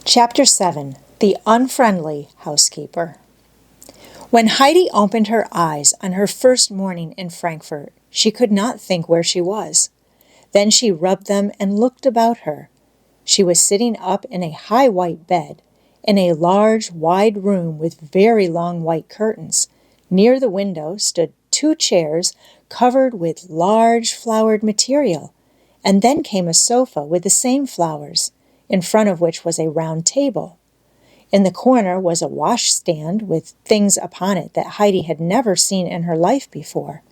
Chapter 7. The Unfriendly Housekeeper. When Heidi opened her eyes on her first morning in Frankfurt, she could not think where she was. Then she rubbed them and looked about her. She was sitting up in a high white bed, in a large, wide room with very long white curtains. Near the window stood 2 chairs covered with large flowered material, and then came a sofa with the same flowers, in front of which was a round table. In the corner was a washstand with things upon it that Heidi had never seen in her life before.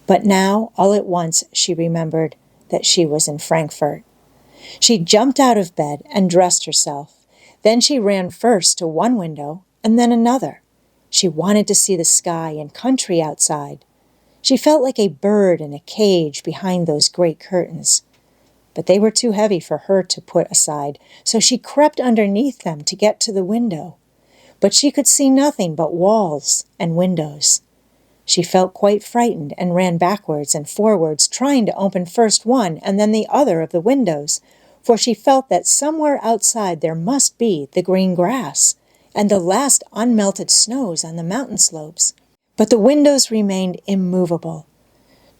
But now, all at once, she remembered that she was in Frankfurt. She jumped out of bed and dressed herself. Then she ran first to one window and then another. She wanted to see the sky and country outside. She felt like a bird in a cage behind those great curtains. But they were too heavy for her to put aside, so she crept underneath them to get to the window. But she could see nothing but walls and windows. She felt quite frightened and ran backwards and forwards, trying to open first one and then the other of the windows, for she felt that somewhere outside there must be the green grass and the last unmelted snows on the mountain slopes. But the windows remained immovable.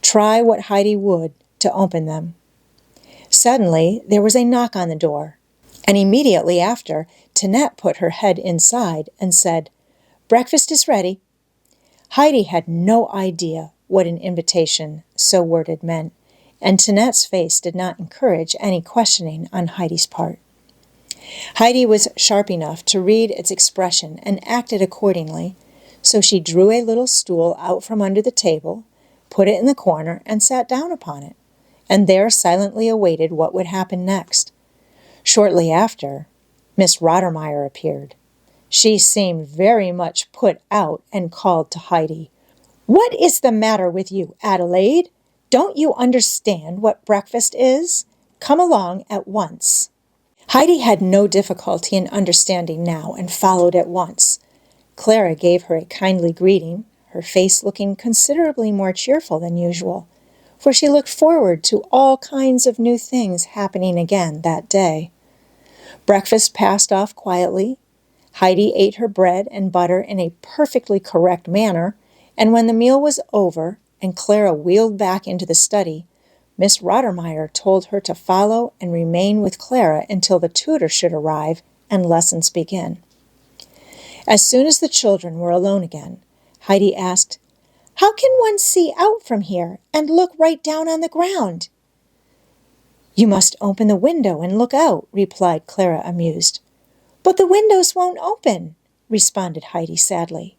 Try what Heidi would to open them. Suddenly, there was a knock on the door, and immediately after, Tinette put her head inside and said, "Breakfast is ready." Heidi had no idea what an invitation so worded meant, and Tinette's face did not encourage any questioning on Heidi's part. Heidi was sharp enough to read its expression and acted accordingly, so she drew a little stool out from under the table, put it in the corner, and sat down upon it, and there silently awaited what would happen next. Shortly after, Miss Rottermeier appeared. She seemed very much put out and called to Heidi, "What is the matter with you, Adelaide? Don't you understand what breakfast is? Come along at once." Heidi had no difficulty in understanding now and followed at once. Clara gave her a kindly greeting, her face looking considerably more cheerful than usual, for she looked forward to all kinds of new things happening again that day. Breakfast passed off quietly. Heidi ate her bread and butter in a perfectly correct manner, and when the meal was over and Clara wheeled back into the study, Miss Rottermeier told her to follow and remain with Clara until the tutor should arrive and lessons begin. As soon as the children were alone again, Heidi asked, "How can one see out from here and look right down on the ground?" "You must open the window and look out," replied Clara, amused. "But the windows won't open," responded Heidi sadly.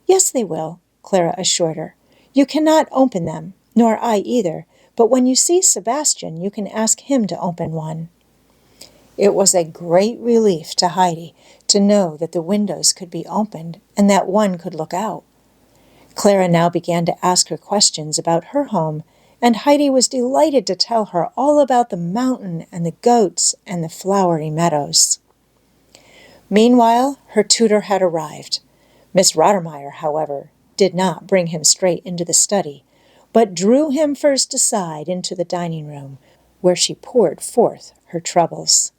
"Yes, they will," Clara assured her. "You cannot open them, nor I either, but when you see Sebastian, you can ask him to open one." It was a great relief to Heidi to know that the windows could be opened and that one could look out. Clara now began to ask her questions about her home, and Heidi was delighted to tell her all about the mountain and the goats and the flowery meadows. Meanwhile, her tutor had arrived. Miss Rottermeier, however, did not bring him straight into the study, but drew him first aside into the dining room, where she poured forth her troubles.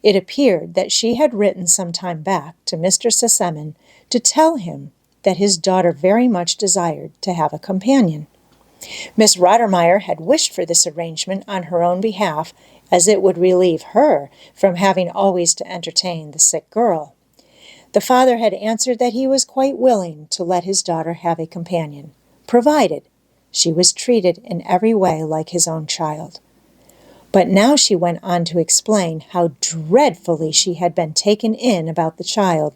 It appeared that she had written some time back to Mr. Sesemann to tell him that his daughter very much desired to have a companion. Miss Rottermeier had wished for this arrangement on her own behalf, as it would relieve her from having always to entertain the sick girl. The father had answered that he was quite willing to let his daughter have a companion, provided she was treated in every way like his own child. But now she went on to explain how dreadfully she had been taken in about the child,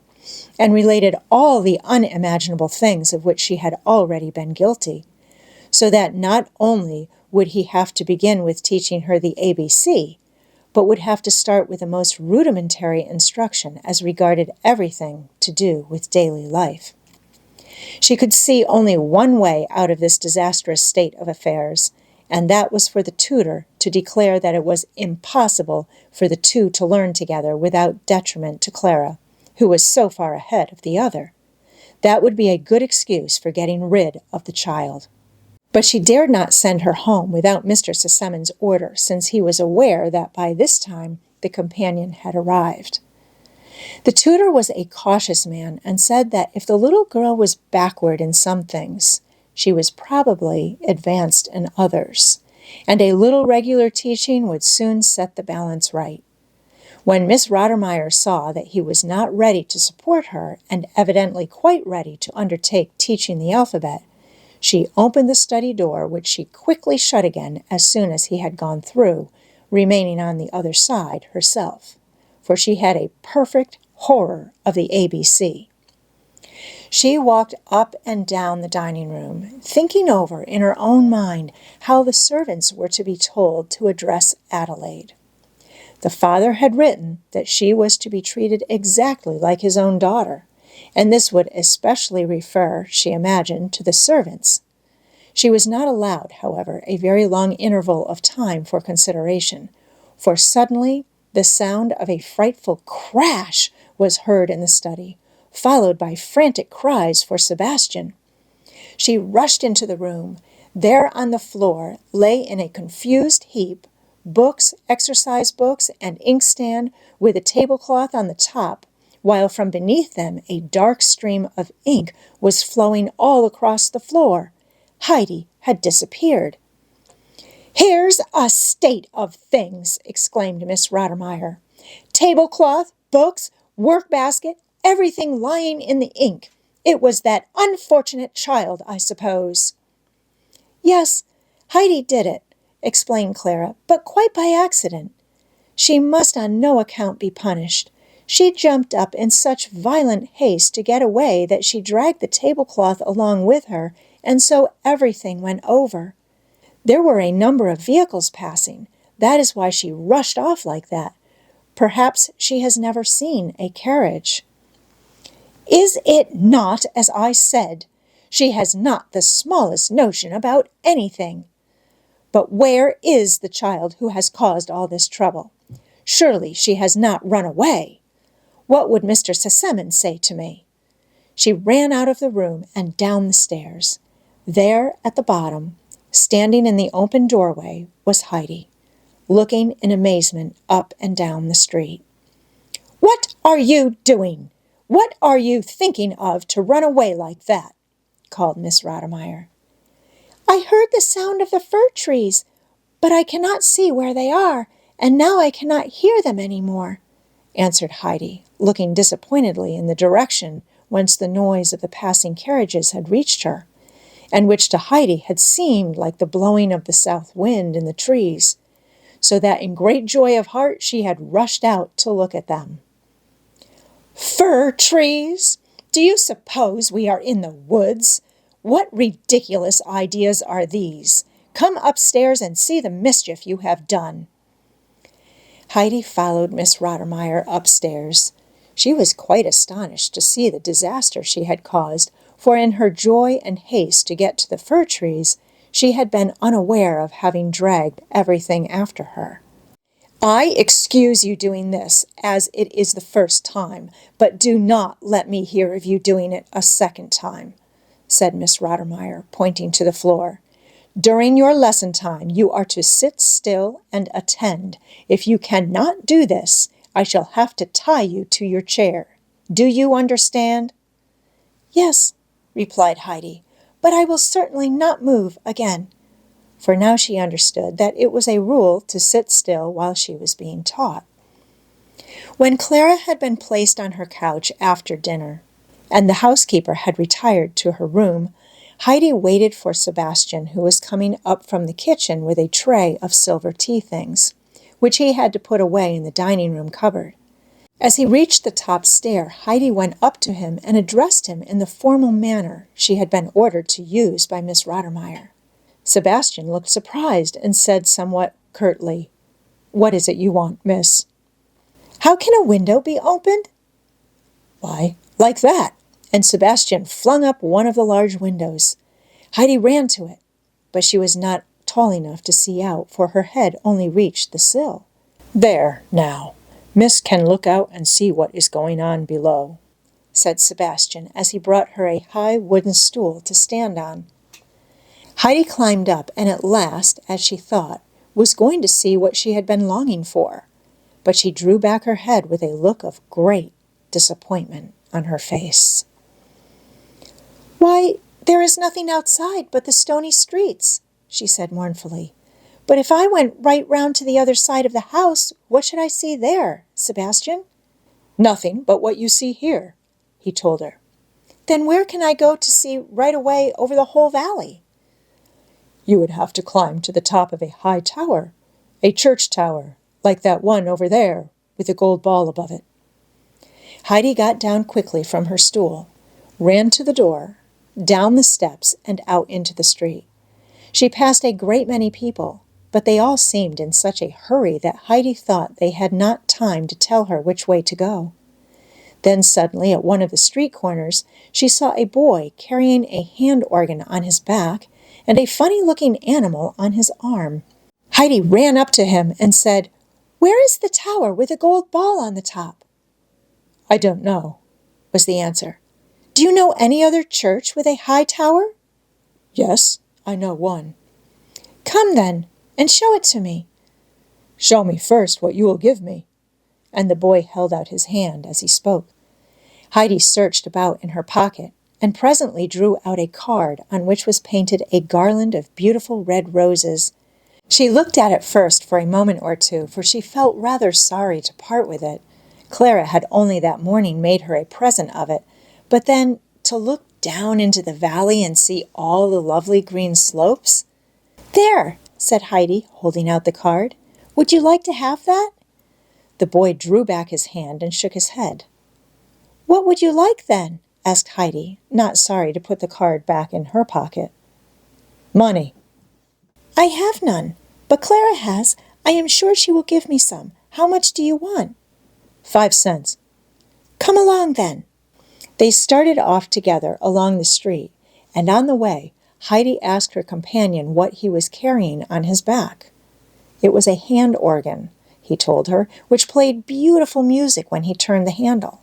and related all the unimaginable things of which she had already been guilty, so that not only would he have to begin with teaching her the ABC, but would have to start with the most rudimentary instruction as regarded everything to do with daily life. She could see only one way out of this disastrous state of affairs, and that was for the tutor to declare that it was impossible for the two to learn together without detriment to Clara, who was so far ahead of the other. That would be a good excuse for getting rid of the child. But she dared not send her home without Mr. Sesemann's order, since he was aware that by this time the companion had arrived. The tutor was a cautious man and said that if the little girl was backward in some things, she was probably advanced in others, and a little regular teaching would soon set the balance right. When Miss Rottermeier saw that he was not ready to support her and evidently quite ready to undertake teaching the alphabet, she opened the study door, which she quickly shut again as soon as he had gone through, remaining on the other side herself, for she had a perfect horror of the ABC. She walked up and down the dining room, thinking over in her own mind how the servants were to be told to address Adelaide. The father had written that she was to be treated exactly like his own daughter, and this would especially refer, she imagined, to the servants. She was not allowed, however, a very long interval of time for consideration, for suddenly the sound of a frightful crash was heard in the study, followed by frantic cries for Sebastian. She rushed into the room. There on the floor lay in a confused heap books, exercise books, and inkstand with a tablecloth on the top, while from beneath them a dark stream of ink was flowing all across the floor. Heidi had disappeared. "Here's a state of things!" exclaimed Miss Rottermeier. "Tablecloth, books, work-basket, everything lying in the ink. It was that unfortunate child, I suppose." "Yes, Heidi did it," explained Clara, "but quite by accident. She must on no account be punished. She jumped up in such violent haste to get away that she dragged the tablecloth along with her, and so everything went over. There were a number of vehicles passing. That is why she rushed off like that. Perhaps she has never seen a carriage." "Is it not as I said? She has not the smallest notion about anything. But where is the child who has caused all this trouble? Surely she has not run away. What would Mr. Sesemann say to me?" She ran out of the room and down the stairs. There at the bottom, standing in the open doorway, was Heidi, looking in amazement up and down the street. "What are you doing? What are you thinking of to run away like that?" called Miss Rottermeier. "I heard the sound of the fir trees, but I cannot see where they are, and now I cannot hear them any more," answered Heidi, looking disappointedly in the direction whence the noise of the passing carriages had reached her, and which to Heidi had seemed like the blowing of the south wind in the trees, so that in great joy of heart she had rushed out to look at them. "Fir trees? Do you suppose we are in the woods? What ridiculous ideas are these? Come upstairs and see the mischief you have done." Heidi followed Miss Rottermeier upstairs. She was quite astonished to see the disaster she had caused, for in her joy and haste to get to the fir trees, she had been unaware of having dragged everything after her. "I excuse you doing this, as it is the first time, but do not let me hear of you doing it a second time," said Miss Rottermeier, pointing to the floor. "During your lesson time, you are to sit still and attend. If you cannot do this, I shall have to tie you to your chair. Do you understand?" "Yes," replied Heidi, "but I will certainly not move again," for now she understood that it was a rule to sit still while she was being taught. When Clara had been placed on her couch after dinner, and the housekeeper had retired to her room, Heidi waited for Sebastian, who was coming up from the kitchen with a tray of silver tea things, which he had to put away in the dining-room cupboard. As he reached the top stair, Heidi went up to him and addressed him in the formal manner she had been ordered to use by Miss Rottermeier. Sebastian looked surprised and said somewhat curtly, "What is it you want, miss?" "How can a window be opened?" "Why, like that," and Sebastian flung up one of the large windows. Heidi ran to it, but she was not tall enough to see out, for her head only reached the sill. "There, now, miss can look out and see what is going on below," said Sebastian, as he brought her a high wooden stool to stand on. Heidi climbed up, and at last, as she thought, was going to see what she had been longing for, but she drew back her head with a look of great disappointment on her face. "Why, there is nothing outside but the stony streets," she said mournfully. "But if I went right round to the other side of the house, what should I see there, Sebastian?" "Nothing but what you see here," he told her. "Then where can I go to see right away over the whole valley?" "You would have to climb to the top of a high tower, a church tower, like that one over there, with a gold ball above it." Heidi got down quickly from her stool, ran to the door, down the steps, and out into the street. She passed a great many people, but they all seemed in such a hurry that Heidi thought they had not time to tell her which way to go. Then suddenly, at one of the street corners, she saw a boy carrying a hand organ on his back and a funny-looking animal on his arm. Heidi ran up to him and said, "Where is the tower with a gold ball on the top?" "I don't know," was the answer. "Do you know any other church with a high tower?" "Yes, I know one." "Come then, and show it to me." "Show me first what you will give me." And the boy held out his hand as he spoke. Heidi searched about in her pocket and presently drew out a card on which was painted a garland of beautiful red roses. She looked at it first for a moment or two, for she felt rather sorry to part with it. Clara had only that morning made her a present of it, but then to look down into the valley and see all the lovely green slopes. "There," said Heidi, holding out the card. "Would you like to have that?" The boy drew back his hand and shook his head. "What would you like then?" asked Heidi, not sorry to put the card back in her pocket. "Money." "I have none, but Clara has. I am sure she will give me some. How much do you want?" 5 cents. "Come along then." They started off together along the street, and on the way, Heidi asked her companion what he was carrying on his back. It was a hand organ, he told her, which played beautiful music when he turned the handle.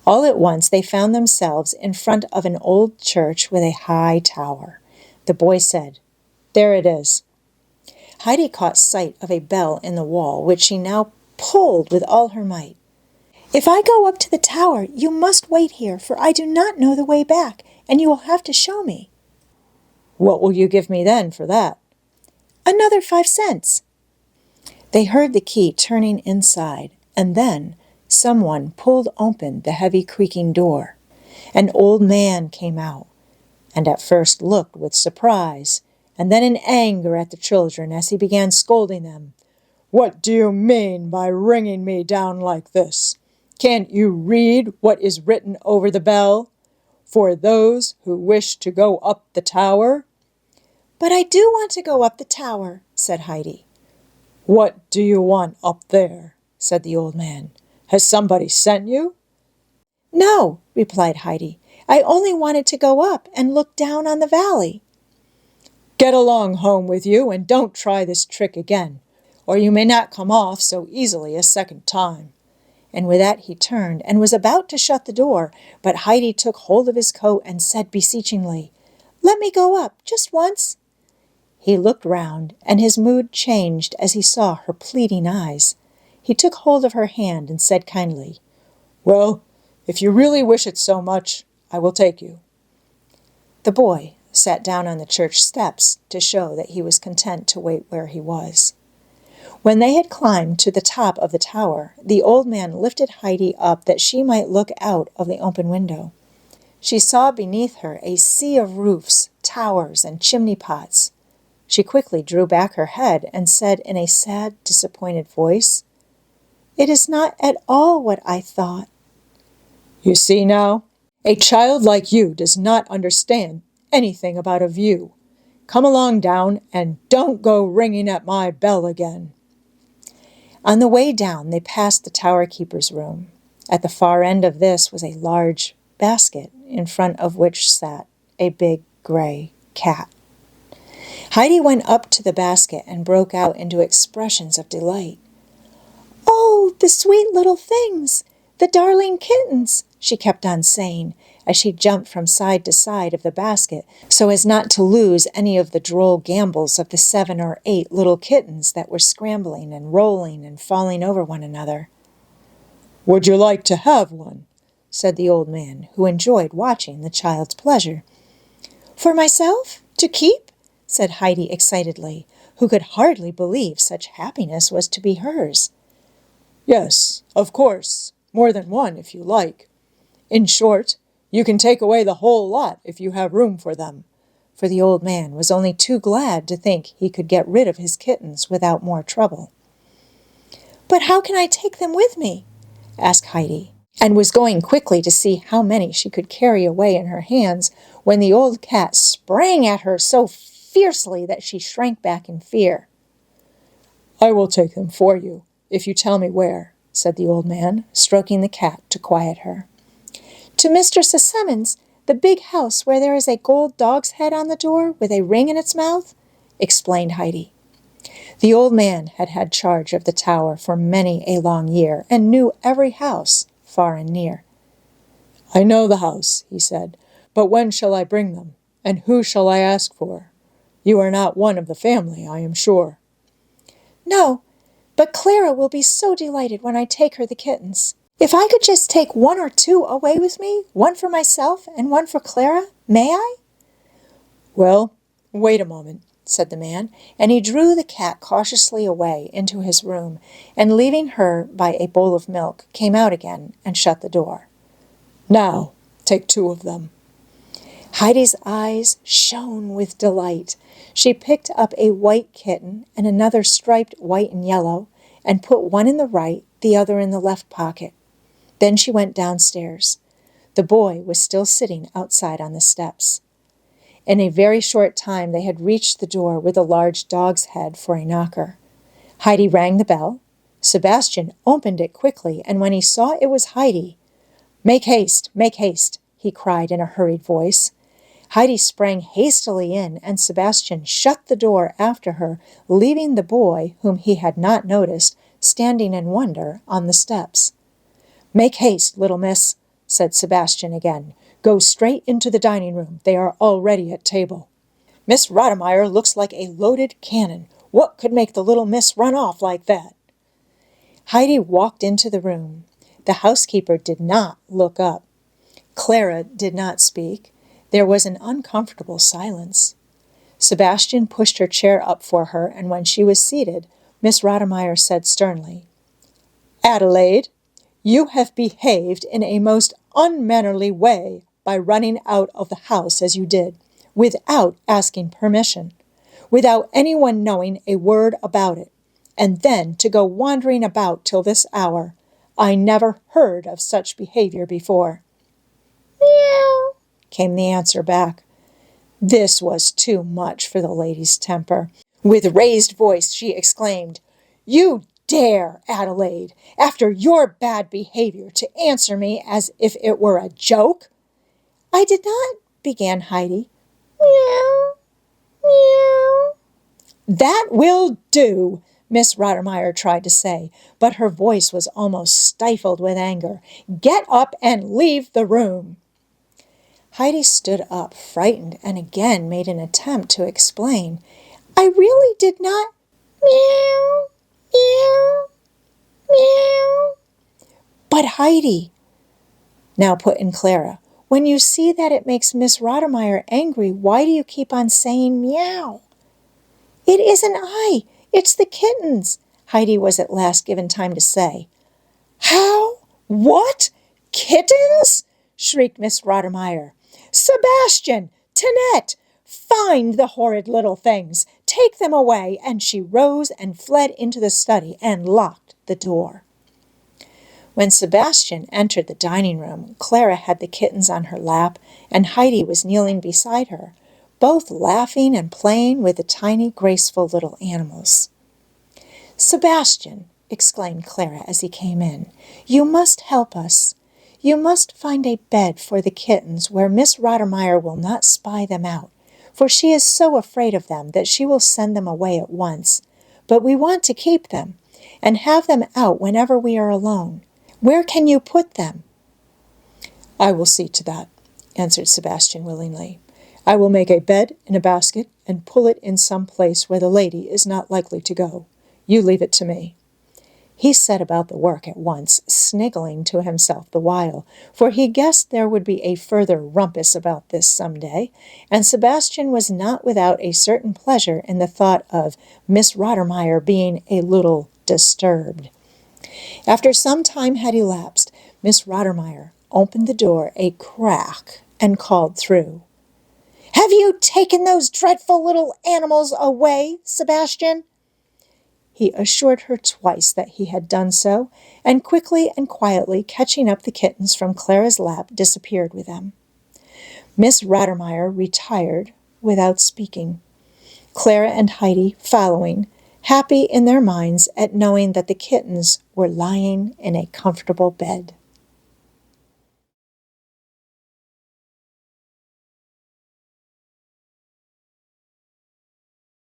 All at once they found themselves in front of an old church with a high tower. The boy said, "There it is." Heidi caught sight of a bell in the wall, which she now pulled with all her might. "If I go up to the tower, you must wait here, for I do not know the way back, and you will have to show me." "What will you give me then for that?" "Another 5 cents. They heard the key turning inside, and then someone pulled open the heavy creaking door. An old man came out, and at first looked with surprise, and then in anger at the children as he began scolding them. "What do you mean by ringing me down like this? Can't you read what is written over the bell? For those who wish to go up the tower?" "But I do want to go up the tower," said Heidi. "What do you want up there?" said the old man. "Has somebody sent you?" "No," replied Heidi. "I only wanted to go up and look down on the valley." "Get along home with you, and don't try this trick again, or you may not come off so easily a second time." And with that he turned and was about to shut the door, but Heidi took hold of his coat and said beseechingly, "Let me go up, just once." He looked round, and his mood changed as he saw her pleading eyes. He took hold of her hand and said kindly, "Well, if you really wish it so much, I will take you." The boy sat down on the church steps to show that he was content to wait where he was. When they had climbed to the top of the tower, the old man lifted Heidi up that she might look out of the open window. She saw beneath her a sea of roofs, towers, and chimney pots. She quickly drew back her head and said in a sad, disappointed voice, "It is not at all what I thought." "You see now, a child like you does not understand anything about a view. Come along down, and don't go ringing at my bell again." On the way down, they passed the tower keeper's room. At the far end of this was a large basket, in front of which sat a big gray cat. Heidi went up to the basket and broke out into expressions of delight. "Oh, the sweet little things! The darling kittens!" she kept on saying, as she jumped from side to side of the basket, so as not to lose any of the droll gambols of the 7 or 8 little kittens that were scrambling and rolling and falling over one another. "Would you like to have one?" said the old man, who enjoyed watching the child's pleasure. For myself? To keep? Said Heidi excitedly, who could hardly believe such happiness was to be hers. Yes, of course, more than one if you like. In short, you can take away the whole lot if you have room for them. For the old man was only too glad to think he could get rid of his kittens without more trouble. But how can I take them with me? Asked Heidi, and was going quickly to see how many she could carry away in her hands when the old cat sprang at her so fiercely that she shrank back in fear. I will take them for you, if you tell me where, said the old man, stroking the cat to quiet her. To Mr. Sesamen's, the big house where there is a gold dog's head on the door with a ring in its mouth, explained Heidi. The old man had had charge of the tower for many a long year and knew every house, far and near. I know the house, he said, but when shall I bring them, and who shall I ask for? You are not one of the family, I am sure. No, but Clara will be so delighted when I take her the kittens. If I could just take one or two away with me, one for myself and one for Clara, may I? Well, wait a moment, said the man, and he drew the cat cautiously away into his room, and leaving her by a bowl of milk, came out again and shut the door. Now, take two of them. Heidi's eyes shone with delight. She picked up a white kitten and another striped white and yellow, and put one in the right, the other in the left pocket. Then she went downstairs. The boy was still sitting outside on the steps. In a very short time they had reached the door with a large dog's head for a knocker. Heidi rang the bell. Sebastian opened it quickly, and when he saw it was Heidi, make haste, he cried in a hurried voice. Heidi sprang hastily in, and Sebastian shut the door after her, leaving the boy, whom he had not noticed, standing in wonder on the steps. Make haste, little miss, said Sebastian again. Go straight into the dining room. They are already at table. Miss Readabout looks like a loaded cannon. What could make the little miss run off like that? Heidi walked into the room. The housekeeper did not look up. Clara did not speak. There was an uncomfortable silence. Sebastian pushed her chair up for her, and when she was seated, Miss Readabout said sternly, Adelaide, you have behaved in a most unmannerly way by running out of the house as you did, without asking permission, without anyone knowing a word about it, and then to go wandering about till this hour. I never heard of such behavior before. Meow, came the answer back. This was too much for the lady's temper. With raised voice she exclaimed, You dare, Adelaide, after your bad behavior, to answer me as if it were a joke? I did not, began Heidi. Meow, meow. That will do, Miss Readabout tried to say, but her voice was almost stifled with anger. Get up and leave the room. Heidi stood up, frightened, and again made an attempt to explain. I really did not. Meow, meow, meow. But Heidi, now put in Clara, when you see that it makes Miss Readabout angry, why do you keep on saying meow? It isn't I. It's the kittens, Heidi was at last given time to say. How? What? Kittens? Shrieked Miss Readabout. Sebastian! Tinette! Find the horrid little things! Take them away! And she rose and fled into the study and locked the door. When Sebastian entered the dining room, Clara had the kittens on her lap, and Heidi was kneeling beside her, both laughing and playing with the tiny, graceful little animals. Sebastian, exclaimed Clara as he came in, you must help us. You must find a bed for the kittens where Miss Readabout will not spy them out, for she is so afraid of them that she will send them away at once. But we want to keep them, and have them out whenever we are alone. Where can you put them? I will see to that, answered Sebastian willingly. I will make a bed in a basket and pull it in some place where the lady is not likely to go. You leave it to me. He set about the work at once, sniggling to himself the while, for he guessed there would be a further rumpus about this some day, and Sebastian was not without a certain pleasure in the thought of Miss Rottermeier being a little disturbed. After some time had elapsed, Miss Rottermeier opened the door a crack and called through, "Have you taken those dreadful little animals away, Sebastian?" He assured her twice that he had done so, and quickly and quietly catching up the kittens from Clara's lap, disappeared with them. Miss Rottermeier retired without speaking, Clara and Heidi following, happy in their minds at knowing that the kittens were lying in a comfortable bed.